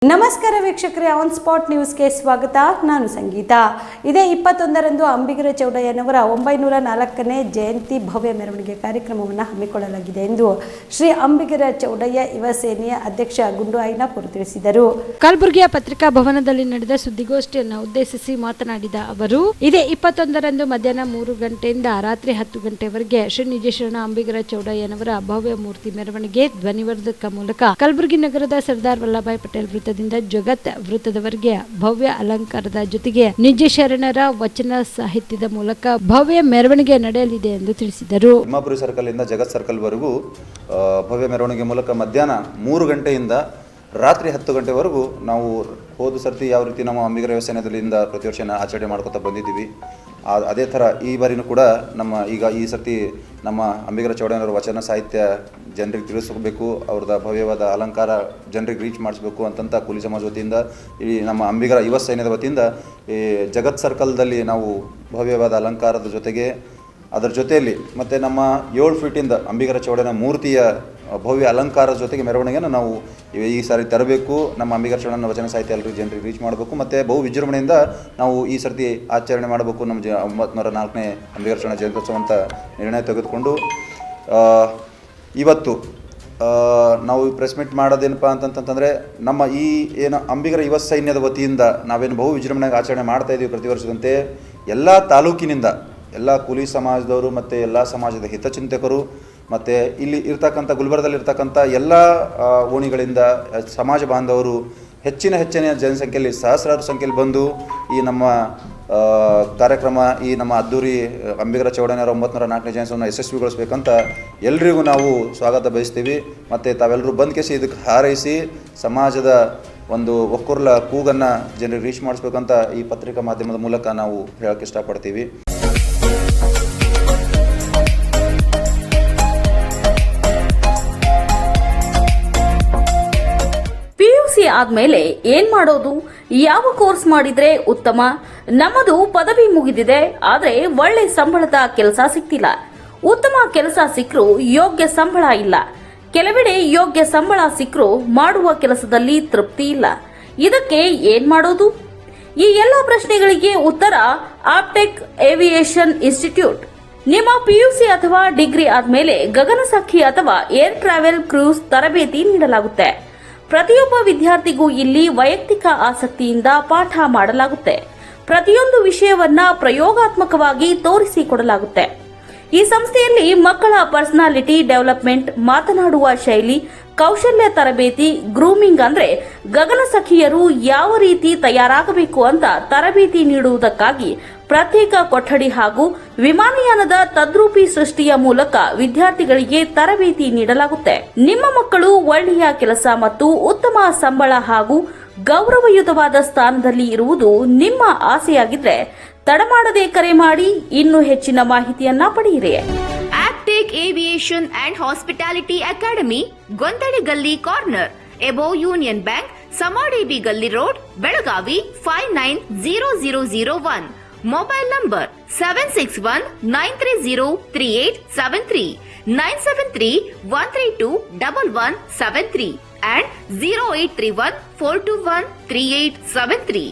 ನಮಸ್ಕಾರ ವೀಕ್ಷಕರೇ, on spot ನ್ಯೂಸ್ಗೆ ಸ್ವಾಗತ. ನಾನು ಸಂಗೀತ. ಇದೇ 21ರಂದು ಅಂಬಿಗರ ಚೌಡಯ್ಯನವರ 904ನೇ ಜಯಂತಿ ಭವ್ಯ ಮೆರವಣಿಗೆ ಕಾರ್ಯಕ್ರಮವನ್ನು ಹಮ್ಮಿಕೊಳ್ಳಲಾಗಿದೆ ಎಂದು ಶ್ರೀ ಅಂಬಿಗರ ಚೌಡಯ್ಯ ಯುವ ಸೇನೆಯ ಅಧ್ಯಕ್ಷ ಗುಂಡು ಐನಾಪುರ ತಿಳಿಸಿದರು. ಕಲಬುರಗಿಯ ಪತ್ರಿಕಾ ಭವನದಲ್ಲಿ ನಡೆದ ಸುದ್ದಿಗೋಷ್ಠಿಯನ್ನು ಉದ್ದೇಶಿಸಿ ಮಾತನಾಡಿದ ಅವರು, ಇದೇ 21ರಂದು ಮಧ್ಯಾಹ್ನ 3 ಗಂಟೆಯಿಂದ ರಾತ್ರಿ 10 ಗಂಟೆವರೆಗೆ ಶ್ರೀ ನಿಜಶರಣ ಅಂಬಿಗರ ಚೌಡಯ್ಯನವರ ಭವ್ಯ ಮೂರ್ತಿ ಮೆರವಣಿಗೆ ಧ್ವನಿವರ್ಧಕ ಮೂಲಕ ಕಲಬುರಗಿ ನಗರದ ಸರ್ದಾರ್ ವಲ್ಲಭಾಯ್ ಪಟೇಲ್ ವೃತ್ತದಿಂದ ಜಗತ್ ವೃತ್ತದವರೆಗೆ ಭವ್ಯ ಅಲಂಕಾರದ ಜೊತೆಗೆ ನಿಜ ಶರಣರ ವಚನ ಸಾಹಿತ್ಯದ ಮೂಲಕ ಭವ್ಯ ಮೆರವಣಿಗೆ ನಡೆಯಲಿದೆ ಎಂದು ತಿಳಿಸಿದರು. ತಿಮ್ಮಾಪುರಿ ಸರ್ಕಲ್ ಇಂದ ಜಗತ್ ಸರ್ಕಲ್ ವರೆಗೂ ಭವ್ಯ ಮೆರವಣಿಗೆ ಮೂಲಕ ಮಧ್ಯಾಹ್ನ 3 ಗಂಟೆಯಿಂದ ರಾತ್ರಿ 10 ಗಂಟೆವರೆಗೂ ನಾವು ಹೋದ ಸರ್ತಿ ಯಾವ ರೀತಿ ನಮ್ಮ ಅಂಬಿಗರ ಯುವ ಸೇನೆಯಿಂದ ಪ್ರತಿ ವರ್ಷ ಆಚರಣೆ ಮಾಡ್ಕೊತಾ ಬಂದಿದ್ದೀವಿ. ಅದೇ ಥರ ಈ ಬಾರಿನೂ ಕೂಡ ಈ ಸರ್ತಿ ನಮ್ಮ ಅಂಬಿಗರ ಚೌಡಯ್ಯನವರ ವಚನ ಸಾಹಿತ್ಯ ಜನರಿಗೆ ತಿಳಿಸಬೇಕು, ಅವ್ರದ್ದು ಭವ್ಯವಾದ ಅಲಂಕಾರ ಜನರಿಗೆ ರೀಚ್ ಮಾಡಿಸ್ಬೇಕು ಅಂತಂತ ಕೂಲಿ ಸಮಾಜ ವತಿಯಿಂದ ಈ ನಮ್ಮ ಅಂಬಿಗರ ಯುವ ಸೈನ್ಯದ ವತಿಯಿಂದ ಈ ಜಗತ್ ಸರ್ಕಲ್ದಲ್ಲಿ ನಾವು ಭವ್ಯವಾದ ಅಲಂಕಾರದ ಜೊತೆಗೆ ಅದರ ಜೊತೆಯಲ್ಲಿ ಮತ್ತು ನಮ್ಮ 7 ಫೀಟಿಂದ ಅಂಬಿಗರ ಚೌಡಯ್ಯನ ಮೂರ್ತಿಯ ಭವ್ಯ ಅಲಂಕಾರದ ಜೊತೆಗೆ ಮೆರವಣಿಗೆಯನ್ನು ನಾವು ಈ ಸಾರಿ ತರಬೇಕು. ನಮ್ಮ ಅಂಬಿಗರ ಚೌಡಯ್ಯನ ವಚನ ಸಾಹಿತ್ಯ ಎಲ್ಲರಿಗೂ ಜನರಿಗೆ ರೀಚ್ ಮಾಡಬೇಕು ಮತ್ತು ಬಹು ವಿಜೃಂಭಣೆಯಿಂದ ನಾವು ಈ ಸರ್ತಿ ಆಚರಣೆ ಮಾಡಬೇಕು. ನಮ್ಮ 904ನೇ ಅಂಬಿಗರ ಚೌಡಯ್ಯನ ಜಯಂತ್ಯೋತ್ಸವ ಅಂತ ನಿರ್ಣಯ ತೆಗೆದುಕೊಂಡು ಇವತ್ತು ನಾವು ಪ್ರೆಸ್ ಮೀಟ್ ಮಾಡೋದೇನಪ್ಪ ಅಂತಂತಂದರೆ, ನಮ್ಮ ಈ ಏನು ಅಂಬಿಗರ ಯುವ ಸೈನ್ಯದ ವತಿಯಿಂದ ನಾವೇನು ಬಹು ವಿಜೃಂಭಣೆಗೆ ಆಚರಣೆ ಮಾಡ್ತಾ ಇದ್ದೀವಿ ಪ್ರತಿ ವರ್ಷದಂತೆ ಎಲ್ಲ ತಾಲೂಕಿನಿಂದ ಎಲ್ಲ ಕೂಲಿ ಸಮಾಜದವರು ಮತ್ತು ಎಲ್ಲ ಸಮಾಜದ ಹಿತಚಿಂತಕರು ಮತ್ತು ಇಲ್ಲಿ ಇರ್ತಕ್ಕಂಥ ಗುಲ್ಬರ್ಗದಲ್ಲಿರ್ತಕ್ಕಂಥ ಎಲ್ಲ ಓಣಿಗಳಿಂದ ಸಮಾಜ ಬಾಂಧವರು ಹೆಚ್ಚಿನ ಜನಸಂಖ್ಯೆಯಲ್ಲಿ ಸಹಸ್ರಾರು ಸಂಖ್ಯೆಯಲ್ಲಿ ಬಂದು ಈ ನಮ್ಮ ಕಾರ್ಯಕ್ರಮ ಈ ನಮ್ಮ ಅದ್ದೂರಿ ಅಂಬಿಗರ ಚೌಡಯ್ಯನವರ 904ನೇ ಜಯಂತಿಯನ್ನು ಯಶಸ್ವಿಗೊಳಿಸಬೇಕಂತ ಎಲ್ರಿಗೂ ನಾವು ಸ್ವಾಗತ ಬಯಸ್ತೀವಿ. ಮತ್ತು ತಾವೆಲ್ಲರೂ ಬಂದ್ಕೇಸಿ ಇದಕ್ಕೆ ಹಾರೈಸಿ ಸಮಾಜದ ಒಂದು ಒಕ್ಕೂರ್ಲ ಕೂಗನ್ನು ಜನರಿಗೆ ರೀಚ್ ಮಾಡಿಸ್ಬೇಕಂತ ಈ ಪತ್ರಿಕಾ ಮಾಧ್ಯಮದ ಮೂಲಕ ನಾವು ಹೇಳೋಕ್ಕೆ ಇಷ್ಟಪಡ್ತೀವಿ. ಆದ್ಮೇಲೆ ಏನ್ ಮಾಡೋದು, ಯಾವ ಕೋರ್ಸ್ ಮಾಡಿದ್ರೆ ಉತ್ತಮ? ನಮ್ಮದು ಪದವಿ ಮುಗಿದಿದೆ, ಆದ್ರೆ ಒಳ್ಳೆ ಸಂಬಳದ ಕೆಲಸ ಸಿಕ್ತಿಲ್ಲ. ಉತ್ತಮ ಕೆಲಸ ಸಿಕ್ಕರೂ ಯೋಗ್ಯ ಸಂಬಳ ಇಲ್ಲ. ಕೆಲವೆಡೆ ಯೋಗ್ಯ ಸಂಬಳ ಸಿಕ್ಕರೂ ಮಾಡುವ ಕೆಲಸದಲ್ಲಿ ತೃಪ್ತಿ ಇಲ್ಲ. ಇದಕ್ಕೆ ಏನ್ ಮಾಡೋದು? ಈ ಎಲ್ಲ ಪ್ರಶ್ನೆಗಳಿಗೆ ಉತ್ತರ ಆಪ್ಟೆಕ್ ಏವಿಯೇಷನ್ ಇನ್ಸ್ಟಿಟ್ಯೂಟ್. ನಿಮ್ಮ ಪಿಯುಸಿ ಅಥವಾ ಡಿಗ್ರಿ ಆದ್ಮೇಲೆ ಗಗನಸಖಿ ಅಥವಾ ಏರ್ ಟ್ರಾವೆಲ್ ಕ್ರೂಸ್ ತರಬೇತಿ ನೀಡಲಾಗುತ್ತೆ. ಪ್ರತಿಯೊಬ್ಬ ವಿದ್ಯಾರ್ಥಿಗೂ ಇಲ್ಲಿ ವೈಯಕ್ತಿಕ ಆಸಕ್ತಿಯಿಂದ ಪಾಠ ಮಾಡಲಾಗುತ್ತೆ. ಪ್ರತಿಯೊಂದು ವಿಷಯವನ್ನ ಪ್ರಯೋಗಾತ್ಮಕವಾಗಿ ತೋರಿಸಿಕೊಡಲಾಗುತ್ತೆ. ಈ ಸಂಸ್ಥೆಯಲ್ಲಿ ಮಕ್ಕಳ ಪರ್ಸನಾಲಿಟಿ ಡೆವಲಪ್ಮೆಂಟ್, ಮಾತನಾಡುವ ಶೈಲಿ, ಕೌಶಲ್ಯ ತರಬೇತಿ, ಗ್ರೂಮಿಂಗ್ ಅಂದ್ರೆ ಗಗನಸಖಿಯರು ಯಾವ ರೀತಿ ತಯಾರಾಗಬೇಕು ಅಂತ ತರಬೇತಿ ನೀಡುವುದಕ್ಕಾಗಿ ಪ್ರತ್ಯೇಕ ಕೊಠಡಿ ಹಾಗೂ ವಿಮಾನಯಾನದ ತದ್ರೂಪಿ ಸೃಷ್ಟಿಯ ಮೂಲಕ ವಿದ್ಯಾರ್ಥಿಗಳಿಗೆ ತರಬೇತಿ ನೀಡಲಾಗುತ್ತೆ. ನಿಮ್ಮ ಮಕ್ಕಳು ಒಳ್ಳೆಯ ಕೆಲಸ ಮತ್ತು ಉತ್ತಮ ಸಂಬಳ ಹಾಗೂ ಗೌರವಯುತವಾದ ಸ್ಥಾನದಲ್ಲಿ ಇರುವುದು ನಿಮ್ಮ ಆಸೆಯಾಗಿದ್ರೆ ತಡಮಾಡದೆ ಕರೆ ಮಾಡಿ ಇನ್ನೂ ಹೆಚ್ಚಿನ ಮಾಹಿತಿಯನ್ನ ಪಡೆಯಿರಿ. Aptech aviation and hospitality academy, ಗೊಂದಡಿ ಗಲ್ಲಿ corner, above union bank, Samadevi ಗಲ್ಲಿ road, Belagavi 590001. Mobile number 761-930-3873, 973-132-1173 and 0831-421-3873.